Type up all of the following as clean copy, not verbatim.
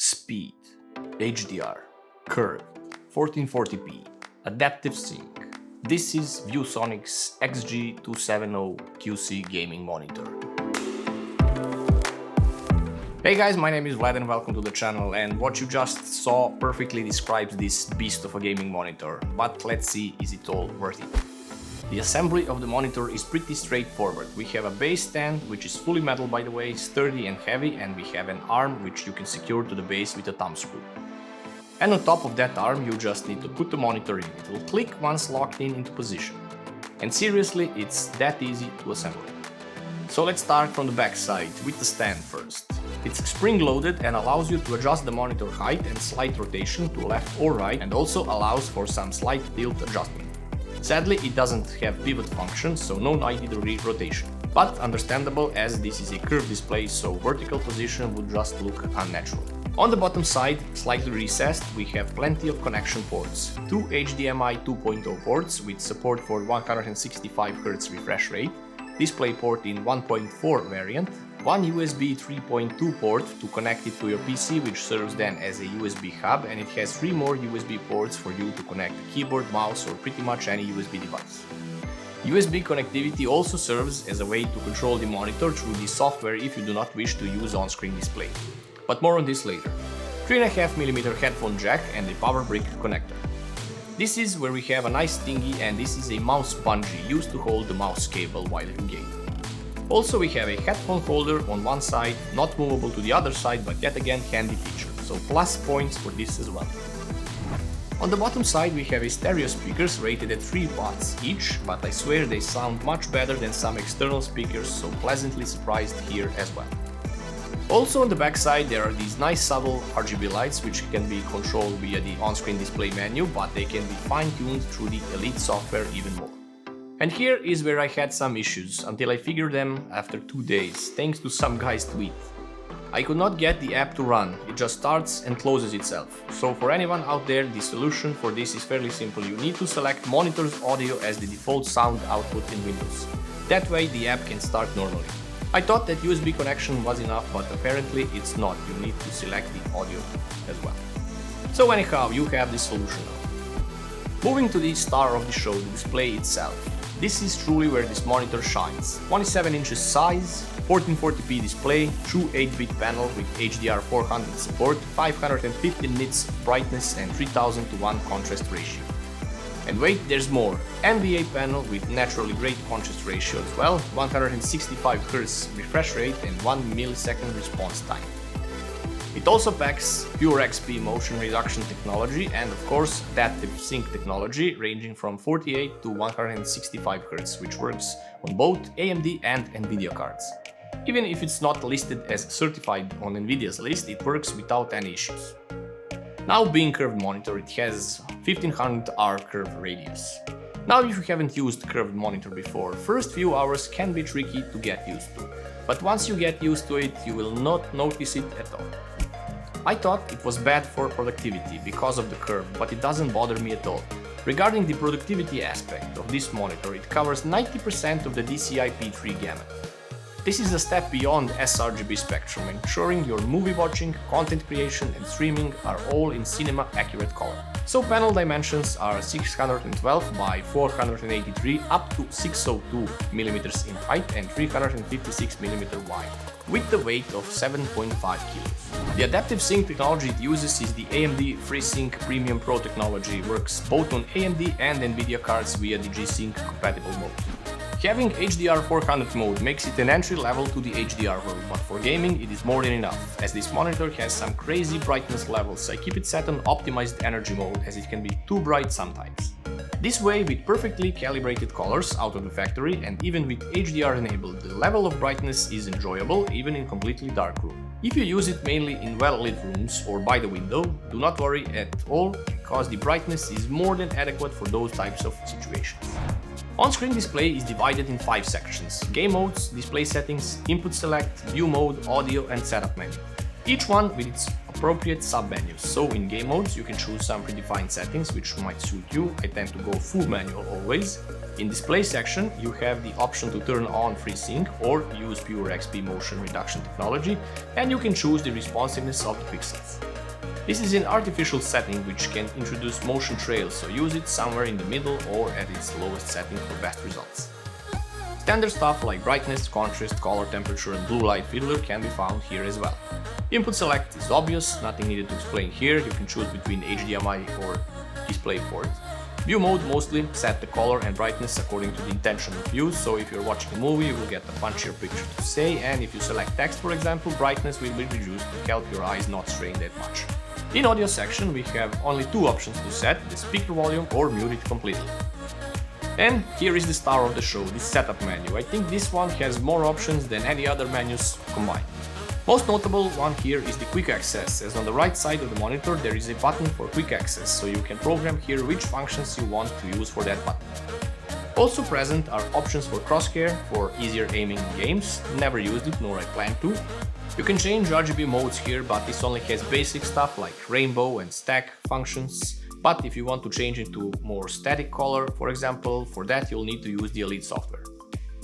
speed, HDR, curve, 1440p, adaptive sync. This is ViewSonic's XG270QC Gaming monitor. Hey guys, my name is Vlad and welcome to the channel, and what you just saw perfectly describes this beast of a gaming monitor, but let's see, is it all worth it? The assembly of the monitor is pretty straightforward. We have a base stand, which is fully metal by the way, sturdy and heavy, and we have an arm which you can secure to the base with a thumb screw. And on top of that arm you just need to put the monitor in. It will click once locked into position. And seriously, it's that easy to assemble. So let's start from the back side with the stand first. It's spring-loaded and allows you to adjust the monitor height and slight rotation to left or right, and also allows for some slight tilt adjustment. Sadly, it doesn't have pivot function, so no 90-degree rotation. But understandable, as this is a curved display, so vertical position would just look unnatural. On the bottom side, slightly recessed, we have plenty of connection ports. Two HDMI 2.0 ports with support for 165Hz refresh rate, DisplayPort in 1.4 variant, one USB 3.2 port to connect it to your PC, which serves then as a USB hub, and it has 3 more USB ports for you to connect a keyboard, mouse or pretty much any USB device. USB connectivity also serves as a way to control the monitor through the software if you do not wish to use on-screen display. But more on this later. 3.5mm headphone jack and a power brick connector. This is where we have a nice thingy, and this is a mouse bungee used to hold the mouse cable while you game. Also, we have a headphone holder on one side, not movable to the other side, but yet again handy feature, so plus points for this as well. On the bottom side we have a stereo speakers rated at 3 watts each, but I swear they sound much better than some external speakers, so pleasantly surprised here as well. Also on the back side there are these nice subtle RGB lights which can be controlled via the on-screen display menu, but they can be fine-tuned through the Elite software even more. And here is where I had some issues, until I figured them after 2 days, thanks to some guy's tweet. I could not get the app to run, it just starts and closes itself. So for anyone out there, the solution for this is fairly simple. You need to select monitor's audio as the default sound output in Windows. That way the app can start normally. I thought that USB connection was enough, but apparently it's not. You need to select the audio as well. So anyhow, you have this solution now. Moving to the star of the show, the display itself. This is truly where this monitor shines. 27 inches size, 1440p display, true 8-bit panel with HDR 400 support, 550 nits of brightness and 3000:1 contrast ratio. And wait, there's more. NBA panel with naturally great contrast ratio as well, 165Hz refresh rate and 1 millisecond response time. It also packs pure XP motion reduction technology and of course adaptive sync technology ranging from 48 to 165Hz, which works on both AMD and Nvidia cards. Even if it's not listed as certified on Nvidia's list, it works without any issues. Now, being curved monitor, it has 1500R curve radius. Now, if you haven't used curved monitor before, first few hours can be tricky to get used to, but once you get used to it, you will not notice it at all. I thought it was bad for productivity because of the curve, but it doesn't bother me at all. Regarding the productivity aspect of this monitor, it covers 90% of the DCI-P3 gamut. This is a step beyond sRGB spectrum, ensuring your movie watching, content creation and streaming are all in cinema accurate color. So panel dimensions are 612 by 483 up to 602mm in height and 356mm wide, with the weight of 7.5 kilos. The adaptive sync technology it uses is the AMD FreeSync Premium Pro technology. It works both on AMD and Nvidia cards via the G-Sync compatible mode. Having HDR 400 mode makes it an entry level to the HDR world, but for gaming it is more than enough, as this monitor has some crazy brightness levels. I keep it set on optimized energy mode, as it can be too bright sometimes. This way, with perfectly calibrated colors out of the factory and even with HDR enabled, the level of brightness is enjoyable even in completely dark room. If you use it mainly in well-lit rooms or by the window, do not worry at all, because the brightness is more than adequate for those types of situations. On-screen display is divided in 5 sections: game modes, display settings, input select, view mode, audio and setup menu. Each one with its appropriate sub-menus. So in game modes you can choose some predefined settings which might suit you. I tend to go full manual always. In display section you have the option to turn on FreeSync or use pure XP motion reduction technology, and you can choose the responsiveness of the pixels. This is an artificial setting which can introduce motion trails, so use it somewhere in the middle or at its lowest setting for best results. Standard stuff like brightness, contrast, color temperature and blue light filter can be found here as well. Input select is obvious, nothing needed to explain here, you can choose between HDMI or DisplayPort. View mode mostly set the color and brightness according to the intention of use, so if you're watching a movie you will get a punchier picture to say, and if you select text for example, brightness will be reduced to help your eyes not strain that much. In audio section we have only two options to set, the speaker volume or mute it completely. And here is the star of the show, the setup menu. I think this one has more options than any other menus combined. Most notable one here is the quick access, as on the right side of the monitor there is a button for quick access, so you can program here which functions you want to use for that button. Also present are options for crosshair for easier aiming in games, never used it nor I plan to. You can change RGB modes here, but this only has basic stuff like rainbow and stack functions. But if you want to change into more static color, for example, for that you'll need to use the Elite software.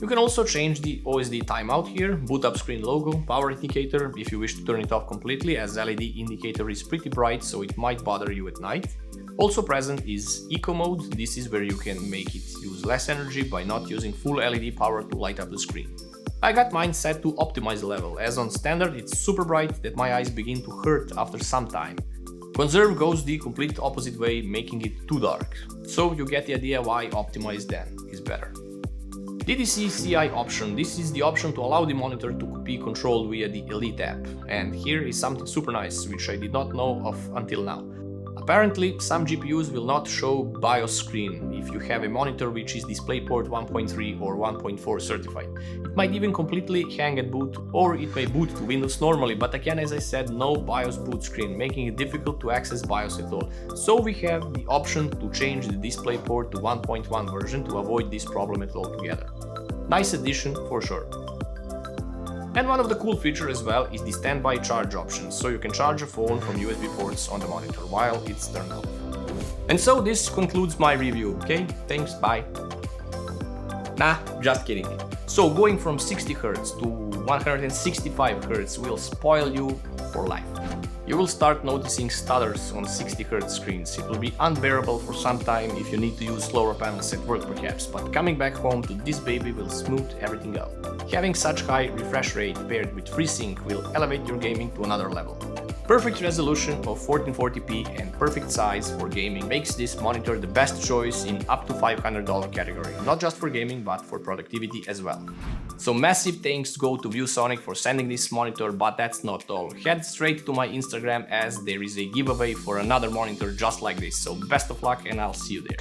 You can also change the OSD timeout here, boot up screen logo, power indicator if you wish to turn it off completely, as LED indicator is pretty bright so it might bother you at night. Also present is eco mode, this is where you can make it use less energy by not using full LED power to light up the screen. I got mine set to optimize level, as on standard it's super bright that my eyes begin to hurt after some time. Conserve goes the complete opposite way, making it too dark. So you get the idea why optimize then is better. DDC CI option, this is the option to allow the monitor to be controlled via the Elite app. And here is something super nice, which I did not know of until now. Apparently, some GPUs will not show BIOS screen if you have a monitor which is DisplayPort 1.3 or 1.4 certified. It might even completely hang at boot, or it may boot to Windows normally, but again, as I said, no BIOS boot screen, making it difficult to access BIOS at all. So we have the option to change the DisplayPort to 1.1 version to avoid this problem altogether. Nice addition for sure. And one of the cool features as well is the standby charge option, so you can charge a phone from USB ports on the monitor while it's turned off. And so this concludes my review, okay? Thanks, bye. Nah, just kidding. So going from 60 Hz to 165 Hz will spoil you for life. You will start noticing stutters on 60 Hz screens. It will be unbearable for some time if you need to use slower panels at work perhaps, but coming back home to this baby will smooth everything out. Having such high refresh rate paired with FreeSync will elevate your gaming to another level. Perfect resolution of 1440p and perfect size for gaming makes this monitor the best choice in up to $500 category, not just for gaming but for productivity as well. So massive thanks go to ViewSonic for sending this monitor, but that's not all. Head straight to my Instagram as there is a giveaway for another monitor just like this, so best of luck and I'll see you there.